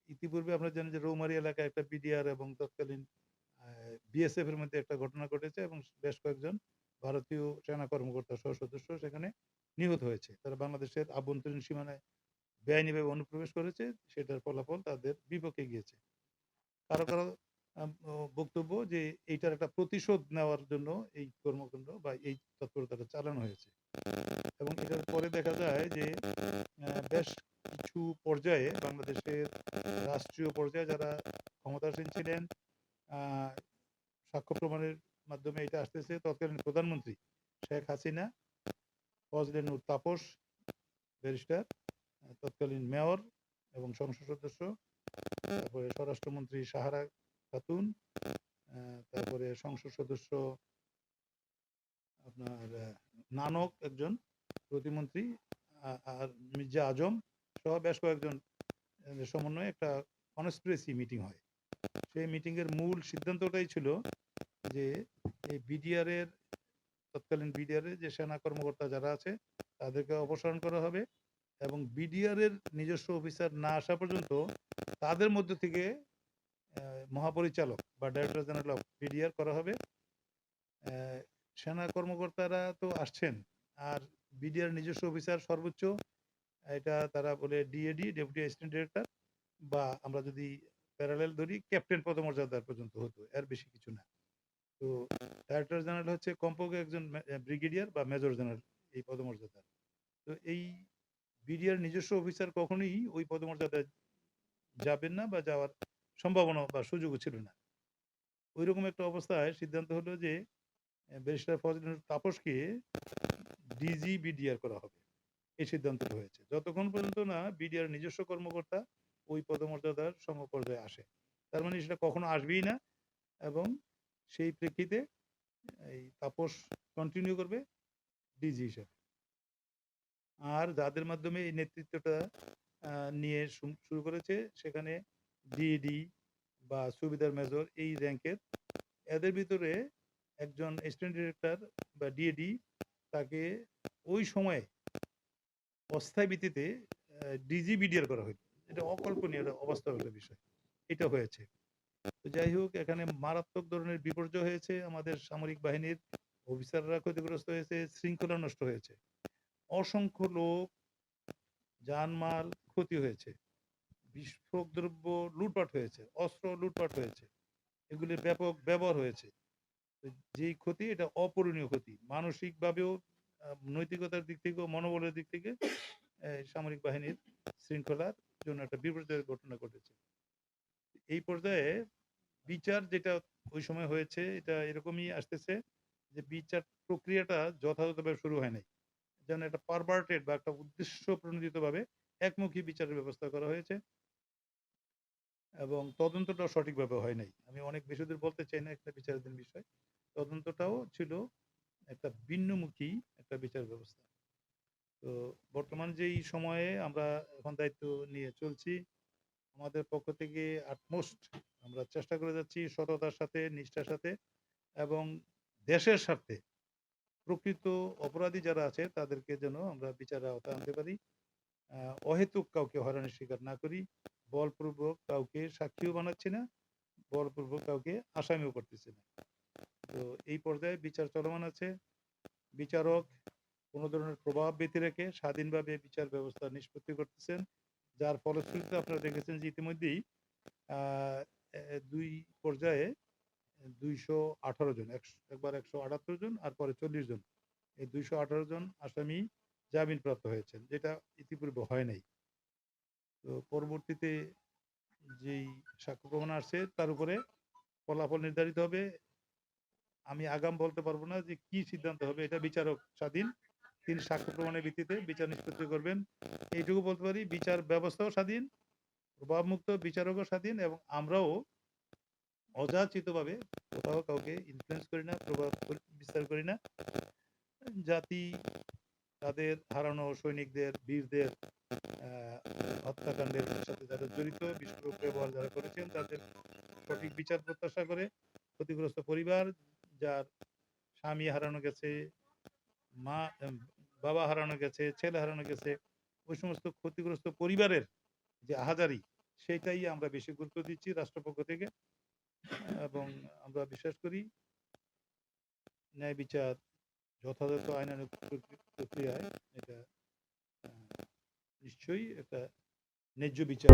ইতিপূর্বে আপনারা জানেন যে রৌমারী এলাকায় একটা বিডিআর এবং তৎকালীন বিএসএফ এর মধ্যে একটা ঘটনা ঘটেছে এবং বেশ কয়েকজন ভারতীয় সেনা কর্মকর্তা সহ সদস্য সেখানে নিহত হয়েছে। তারা বাংলাদেশের আভ্যন্তরীণ সীমানায় বেআইনিভাবে অনুপ্রবেশ করেছে। সেটার ফলাফল তাদের বিপক্ষে গিয়েছে। কারো বক্তব্য যে এইটার একটা প্রতিশোধ নেওয়ার জন্য এই কর্মকাণ্ড বা এই তৎপরতাটা চালানো হয়েছে। এবং এটার পরে দেখা যায় যে বেশ কিছু পর্যায়ে বাংলাদেশের রাষ্ট্রীয় পর্যায়ে যারা ক্ষমতাসীন ছিলেন, আ সাক্ষ্য প্রমাণের মাধ্যমে এটা আসতেছে তৎকালীন প্রধানমন্ত্রী শেখ হাসিনা, ফজলে নূর তাপস ব্যারিস্টার, তৎকালীন মেয়র এবং সংসদ সদস্য, তারপরে স্বরাষ্ট্রমন্ত্রী সাহারা খাতুন, তারপরে সংসদ সদস্য আপনার নানক একজন প্রতিমন্ত্রী, আর মির্জা আজম সহ বেশ কয়েকজন সমন্বয়ে একটা কনস্পিরেসি মিটিং হয়। সেই মিটিংয়ের মূল সিদ্ধান্তটাই ছিল যে এই বিডিআরের তৎকালীন বিডিআরের যে সেনা কর্মকর্তা যারা আছে তাদেরকে অপসারণ করা হবে এবং বিডিআরের নিজস্ব অফিসার না আসা পর্যন্ত তাদের মধ্য থেকে মহাপরিচালক বা ডাইরেক্টর জেনারেল অফ বিডিআর করা হবে। সেনা কর্মকর্তারা তো আসছেন, আর বিডিআর নিজস্ব অফিসার সর্বোচ্চ এটা তারা বলে ডিএডি, ডেপুটি অ্যাসিস্ট্যান্ট ডিরেক্টর, বা আমরা যদি প্যারালেল ধরি ক্যাপ্টেন পদমর্যাদার পর্যন্ত হতো, এর বেশি কিছু না। তো ডাইরেক্টর জেনারেল হচ্ছে কমপক্ষে একজন ব্রিগেডিয়ার বা মেজর জেনারেল এই পদমর্যাদা। তো এই বিডিআর নিজস্ব অফিসার কখনোই ওই পদমর্যাদায় যাবেন না বা যাওয়ার সম্ভাবনা বা সুযোগও ছিল না। ওইরকম একটা অবস্থায় সিদ্ধান্ত হলো যে barrister Fazle Noor তাপসকে DG BDR করা হবে। এই সিদ্ধান্তটা হয়েছে। যতক্ষণ পর্যন্ত না বিডিআর নিজস্ব কর্মকর্তা ওই পদমর্যাদার সমপর্যায়ে আসে। তার মানে সেটা কখনো আসবেই না এবং সেই প্রেক্ষিতে এই তাপস কন্টিনিউ করবে ডিজি হিসেবে। আর যাদের মাধ্যমে এই নেতৃত্বটা নিয়ে শুরু করেছে সেখানে ডিএডি বা সুবেদার মেজর এই র্যাঙ্কের, এদের ভিতরে একজন অ্যাসিস্ট্যান্ট ডিরেক্টর বা ডিএডি তাকে ওই সময়ে অস্থায়ী ভিত্তিতে ডিজি বিডিআর করা হইল। এটা অকল্পনীয়, এটা অবাস্তব একটা বিষয়। এটা হয়েছে। তো যাই হোক, এখানে মারাত্মক ধরনের বিপর্যয় হয়েছে, আমাদের সামরিক বাহিনীর অফিসাররা ক্ষতিগ্রস্ত হয়েছে, শৃঙ্খলা নষ্ট হয়েছে, অসংখ্য লোক জানমাল ক্ষতি হয়েছে, বিস্ফোরক দ্রব্য লুটপাট হয়েছে, অস্ত্র লুটপাট হয়েছে, এগুলির ব্যাপক ব্যবহার হয়েছে। যেই ক্ষতি এটা অপূরণীয় ক্ষতি, মানসিকভাবেও নৈতিকতার দিক থেকেও মনোবলের দিক থেকে সামরিক বাহিনীর শৃঙ্খলার জন্য একটা বিপর্যয়ের ঘটনা ঘটেছে। এই পর্যায়ে বিচার যেটা ওই সময় হয়েছে এটা এরকমই আসতেছে যে বিচার প্রক্রিয়াটা যথাযথভাবে শুরু হয় নাই, যেন একটা পারভার্টেড বা একটা উদ্দেশ্য প্রণোদিতভাবে একমুখী বিচারের ব্যবস্থা করা হয়েছে এবং তদন্তটাও সঠিকভাবে হয় নাই। আমি অনেক বেশি দূর বলতে চাই না, একটা বিচারাধীন বিষয়। তদন্তটাও ছিল একটা ভিন্নমুখী একটা বিচার ব্যবস্থা। তো বর্তমান যেই সময়ে আমরা এখন দায়িত্ব নিয়ে চলছি, আমাদের পক্ষ থেকে আটমোস্ট আমরা চেষ্টা করে যাচ্ছি সততার সাথে, নিষ্ঠার সাথে এবং দেশের স্বার্থে প্রকৃত অপরাধী যারা আছে তাদেরকে যেন আমরা বিচারের আওতায় আনতে পারি। অহেতুক কাউকে হয়রানির শিকার না করি, বলপূর্বক কাউকে সাক্ষীও বানাচ্ছি না, বলপূর্বক কাউকে আসামিও করতেছি না। তো এই পর্যায়ে বিচার চলমান আছে। বিচারক কোনো ধরনের প্রভাব ব্যতি রেখে স্বাধীনভাবে বিচার ব্যবস্থা নিষ্পত্তি করতেছেন, যার ফলশ্রুতিতে আপনারা দেখেছেন যে ইতিমধ্যেই দুই পর্যায়ে ২১৮ জন, একবার ১৭৮ জন আর পরে ৪০ জন, এই ২১৮ জন আসামি জামিনপ্রাপ্ত হয়েছেন, যেটা ইতিপূর্বে হয় নাই। তো পরবর্তীতে যেই সাক্ষ্য প্রমাণ আসছে তার উপরে ফলাফল নির্ধারিত হবে। আমি আগাম বলতে পারবো না যে কি সিদ্ধান্ত হবে, এটা বিচারক স্বাধীন, তিনি সাক্ষ্য প্রমাণের ভিত্তিতে বিচার নিষ্পত্তি করবেন। এইটুকু বলতে পারি, বিচার ব্যবস্থাও স্বাধীন, প্রভাবমুক্ত বিচারকও স্বাধীন এবং আমরাও অযাচিতভাবে কোথাও কাউকে ইনফ্লুয়েন্স করি না, প্রভাব বিস্তার করি না। জাতি তাদের হারানো সৈনিকদের, বীরদের হত্যাকাণ্ডের সাথে যারা জড়িত, বিস্ফোরক ব্যবহার যারা করেছেন তাদের সঠিক বিচার প্রত্যাশা করে, ক্ষতিগ্রস্ত পরিবার যার স্বামী হারানো গেছে, মা বাবা হারানো গেছে, ছেলে হারানো গেছে, ওই সমস্ত ক্ষতিগ্রস্ত পরিবারের যে আহাজারি, সেটাই আমরা বেশি গুরুত্ব দিচ্ছি রাষ্ট্রপক্ষ থেকে এবং আমরা বিশ্বাস করি ন্যায় বিচার যথাযথ আইনানুগ প্রক্রিয়ায় এটা নিশ্চয়ই একটা ন্যায্য বিচার